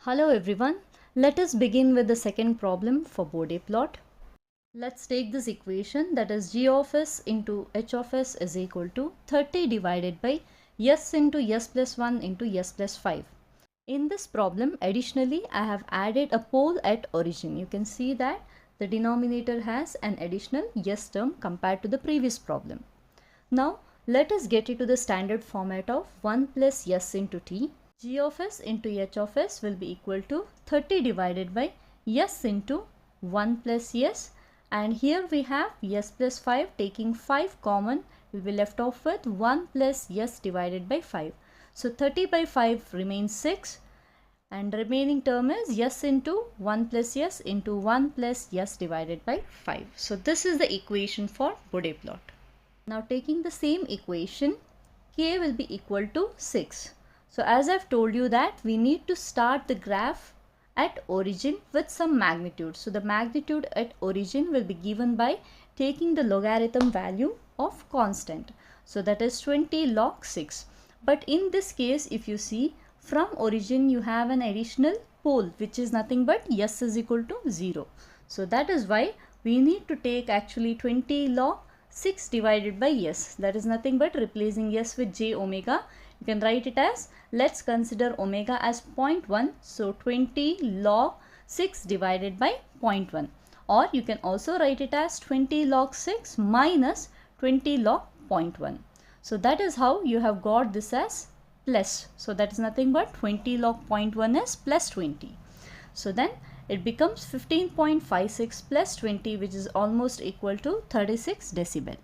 Hello everyone, let us begin with the second problem for Bode plot. Let's take this equation, that is g of s into h of s is equal to 30 divided by s into s plus 1 into s plus 5. In this problem, additionally, I have added a pole at origin. You can see that the denominator has an additional s term compared to the previous problem. Now, let us get into the standard format of 1 plus s into t. G of s into h of s will be equal to 30 divided by s into 1 plus s, and here we have s plus 5. Taking 5 common, we will be left off with 1 plus s divided by 5. So 30 by 5 remains 6, and the remaining term is s into 1 plus s into 1 plus s divided by 5. So this is the equation for Bode plot. Now taking the same equation, k will be equal to 6. So as I've told you that we need to start the graph at origin with some magnitude. So the magnitude at origin will be given by taking the logarithm value of constant. So that is 20 log 6. But in this case, if you see, from origin you have an additional pole which is nothing but s is equal to 0. So that is why we need to take actually 20 log 6 divided by s. That is nothing but replacing s with j omega. You can write it as, let's consider omega as 0.1. So 20 log 6 divided by 0.1. Or you can also write it as 20 log 6 minus 20 log 0.1. So that is how you have got this as plus. So that is nothing but 20 log 0.1 is plus 20. So then it becomes 15.56 plus 20, which is almost equal to 36 decibel.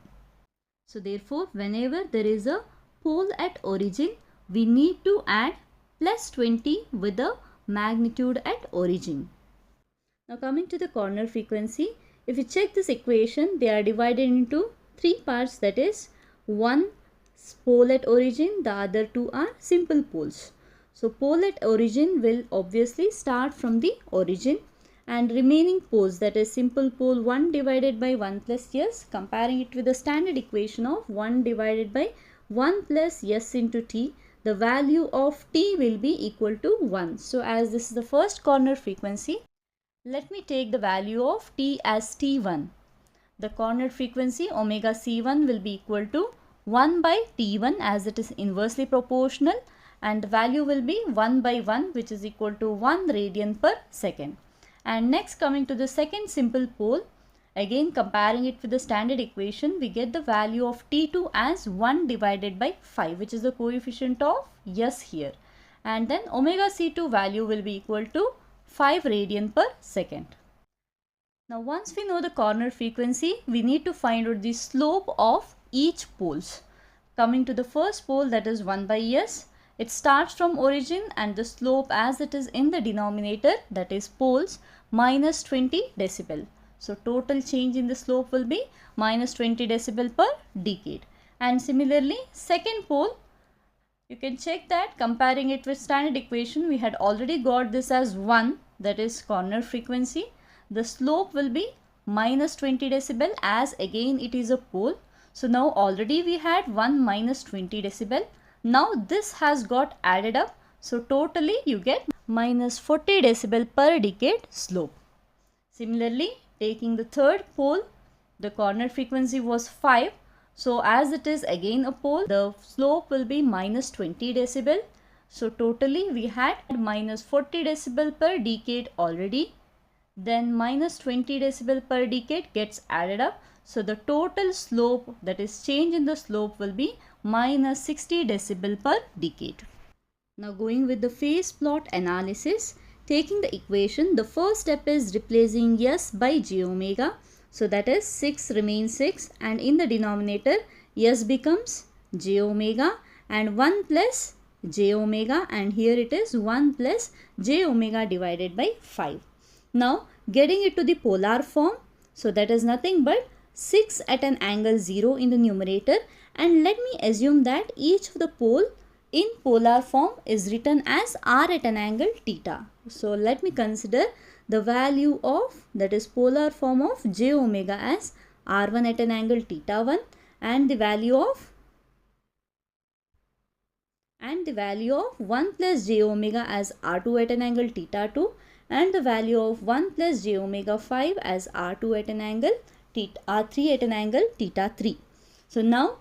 So therefore, whenever there is a pole at origin, we need to add plus 20 with the magnitude at origin. Now coming to the corner frequency, if you check this equation, they are divided into three parts, that is one pole at origin, the other two are simple poles. So pole at origin will obviously start from the origin, and remaining poles, that is simple pole 1 divided by 1 plus s, comparing it with the standard equation of 1 divided by 1 plus s into t, the value of t will be equal to 1. So as this is the first corner frequency, let me take the value of t as t1. The corner frequency omega c1 will be equal to 1 by t1 as it is inversely proportional, and the value will be 1 by 1, which is equal to 1 radian per second. And next, coming to the second simple pole, again comparing it with the standard equation, we get the value of t2 as 1 divided by 5, which is the coefficient of s here. And then omega c2 value will be equal to 5 radian per second. Now once we know the corner frequency, we need to find out the slope of each poles. Coming to the first pole, that is 1 by s, it starts from origin, and the slope as it is in the denominator, that is poles, minus 20 decibel. So total change in the slope will be minus 20 decibel per decade. And similarly, second pole, you can check that comparing it with standard equation, we had already got this as 1, that is corner frequency. The slope will be minus 20 decibel as again it is a pole. So now already we had 1 minus 20 decibel. Now this has got added up. So totally you get minus 40 decibel per decade slope. Similarly, taking the third pole, the corner frequency was 5. So as it is again a pole, the slope will be minus 20 decibel. So totally we had minus 40 decibel per decade already. Then minus 20 decibel per decade gets added up. So the total slope, that is change in the slope, will be minus 60 decibel per decade. Now going with the phase plot analysis, taking the equation, the first step is replacing s by j omega. So that is 6 remains 6, and in the denominator s becomes j omega and 1 plus j omega, and here it is 1 plus j omega divided by 5. Now getting it to the polar form, so that is nothing but 6 at an angle 0 in the numerator, and let me assume that each of the pole in polar form is written as r at an angle theta. So let me consider the value of, that is polar form of j omega as r1 at an angle theta 1, and the value of and the value of 1 plus j omega as r2 at an angle theta 2 and the value of 1 plus j omega 5 as r2 at an angle theta, r3 at an angle theta 3. So now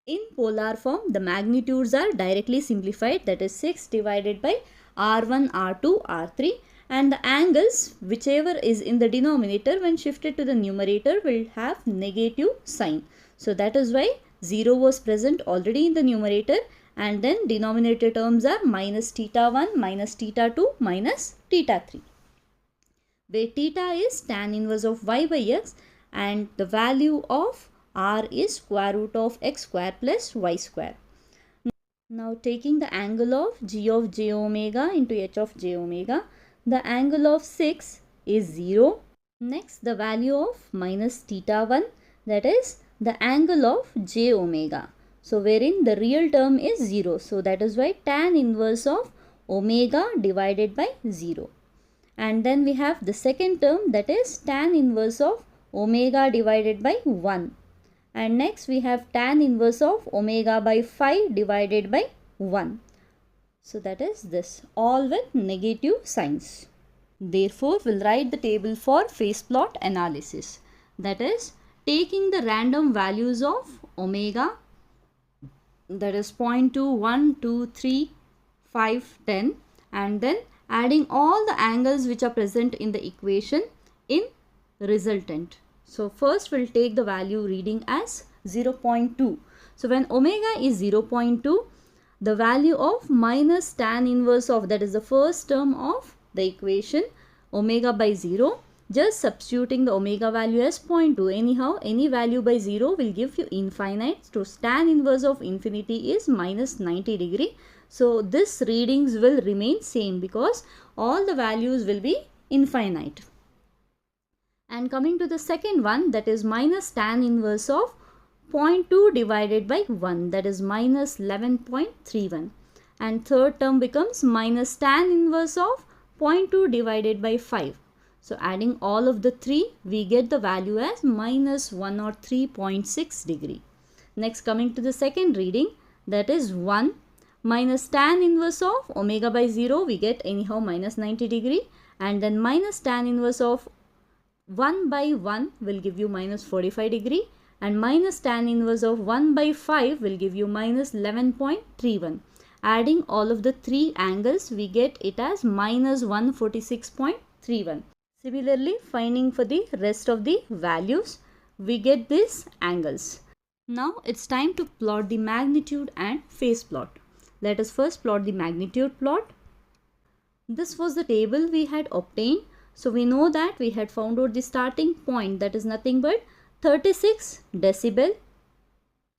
in polar form the magnitudes are directly simplified, that is 6 divided by r1, r2, r3, and the angles whichever is in the denominator when shifted to the numerator will have negative sign. So that is why 0 was present already in the numerator, and then denominator terms are minus theta 1, minus theta 2, minus theta 3, where theta is tan inverse of y by x and the value of r is square root of x square plus y square. Now taking the angle of g of j omega into h of j omega, the angle of 6 is 0. Next the value of minus theta 1, that is the angle of j omega. So wherein the real term is 0. So that is why tan inverse of omega divided by 0. And then we have the second term, that is tan inverse of omega divided by 1. And next we have tan inverse of omega by 5 divided by 1. So that is this, all with negative signs. Therefore, we'll write the table for phase plot analysis. That is, taking the random values of omega, that is 0.2, 1, 2, 3, 5, 10, and then adding all the angles which are present in the equation in resultant. So first we'll take the value reading as 0.2. So when omega is 0.2, the value of minus tan inverse of, that is the first term of the equation, omega by 0, just substituting the omega value as 0.2. Anyhow, any value by 0 will give you infinite. So tan inverse of infinity is minus 90 degree. So this readings will remain same because all the values will be infinite. And coming to the second one, that is minus tan inverse of 0.2 divided by 1, that is minus 11.31. And third term becomes minus tan inverse of 0.2 divided by 5. So adding all of the three, we get the value as minus 103.6 degree. Next, coming to the second reading, that is 1 minus tan inverse of omega by 0, we get anyhow minus 90 degree, and then minus tan inverse of 1 by 1 will give you minus 45 degree, and minus tan inverse of 1 by 5 will give you minus 11.31. Adding all of the three angles, we get it as minus 146.31. Similarly, finding for the rest of the values, we get these angles. Now it's time to plot the magnitude and phase plot. Let us first plot the magnitude plot. This was the table we had obtained. So we know that we had found out the starting point, that is nothing but 36 decibel.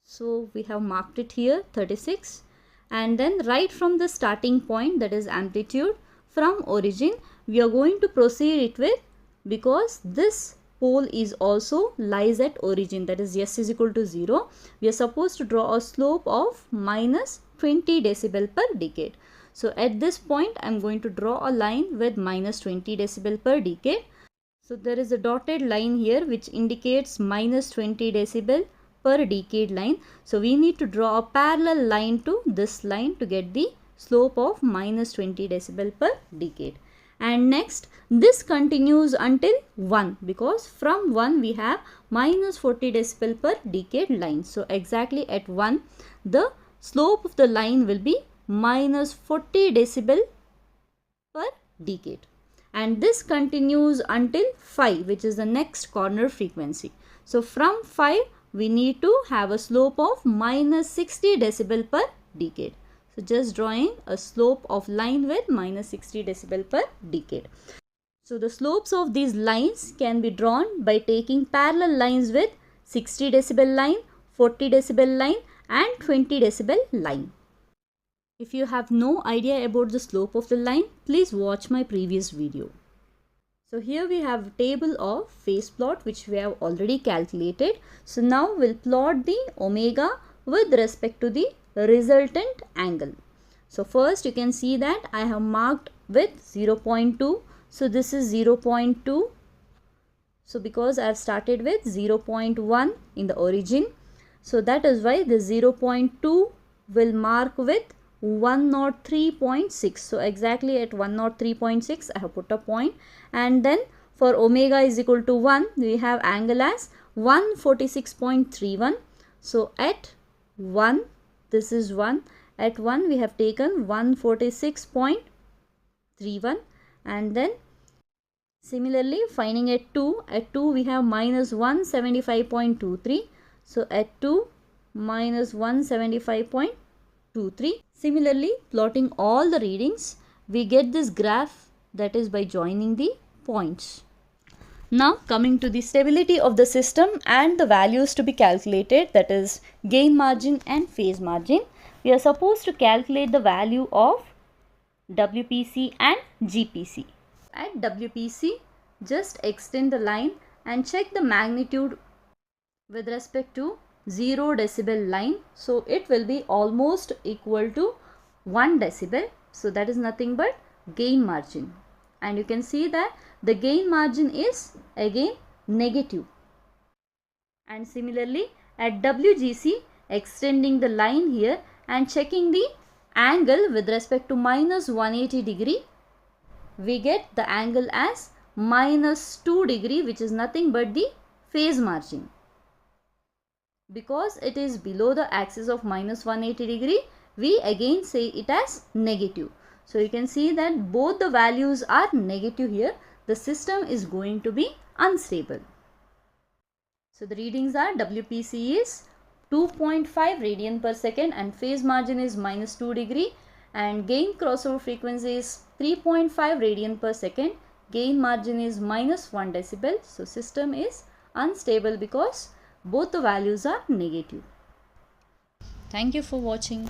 So we have marked it here 36, and then right from the starting point, that is amplitude, from origin we are going to proceed it with, because this pole is also lies at origin, that is s is equal to 0, we are supposed to draw a slope of minus 20 decibel per decade. So at this point I am going to draw a line with minus 20 decibel per decade. So there is a dotted line here which indicates minus 20 decibel per decade line. So we need to draw a parallel line to this line to get the slope of minus 20 decibel per decade. And next, this continues until 1, because from 1 we have minus 40 decibel per decade line. So exactly at 1, the slope of the line will be minus 40 decibel per decade. And this continues until 5, which is the next corner frequency. So from 5, we need to have a slope of minus 60 decibel per decade. So just drawing a slope of line with minus 60 decibel per decade. So the slopes of these lines can be drawn by taking parallel lines with 60 decibel line, 40 decibel line and 20 decibel line. If you have no idea about the slope of the line, please watch my previous video. So here we have a table of phase plot which we have already calculated. So now we'll plot the omega with respect to the resultant angle. So first you can see that I have marked with 0.2. So this is 0.2. So because I have started with 0.1 in the origin, so that is why the 0.2 will mark with 103.6. So exactly at 103.6 I have put a point, and then for omega is equal to 1, we have angle as 146.31. So at 1, this is 1, at 1 we have taken 146.31, and then similarly finding at 2 we have minus 175.23. So at 2 minus 175.23. Similarly, plotting all the readings, we get this graph, that is by joining the points. Now coming to the stability of the system and the values to be calculated, that is gain margin and phase margin. We are supposed to calculate the value of WPC and GPC. At WPC, just extend the line and check the magnitude with respect to 0 decibel line. So it will be almost equal to 1 decibel. So that is nothing but gain margin. And you can see that the gain margin is again negative. And similarly at WGC, extending the line here and checking the angle with respect to minus 180 degree, we get the angle as minus 2 degree, which is nothing but the phase margin. Because it is below the axis of minus 180 degree, we again say it as negative. So you can see that both the values are negative here. The system is going to be unstable. So the readings are WPC is 2.5 radian per second and phase margin is minus 2 degree, and gain crossover frequency is 3.5 radian per second. Gain margin is minus 1 decibel. So system is unstable because both the values are negative. Thank you for watching.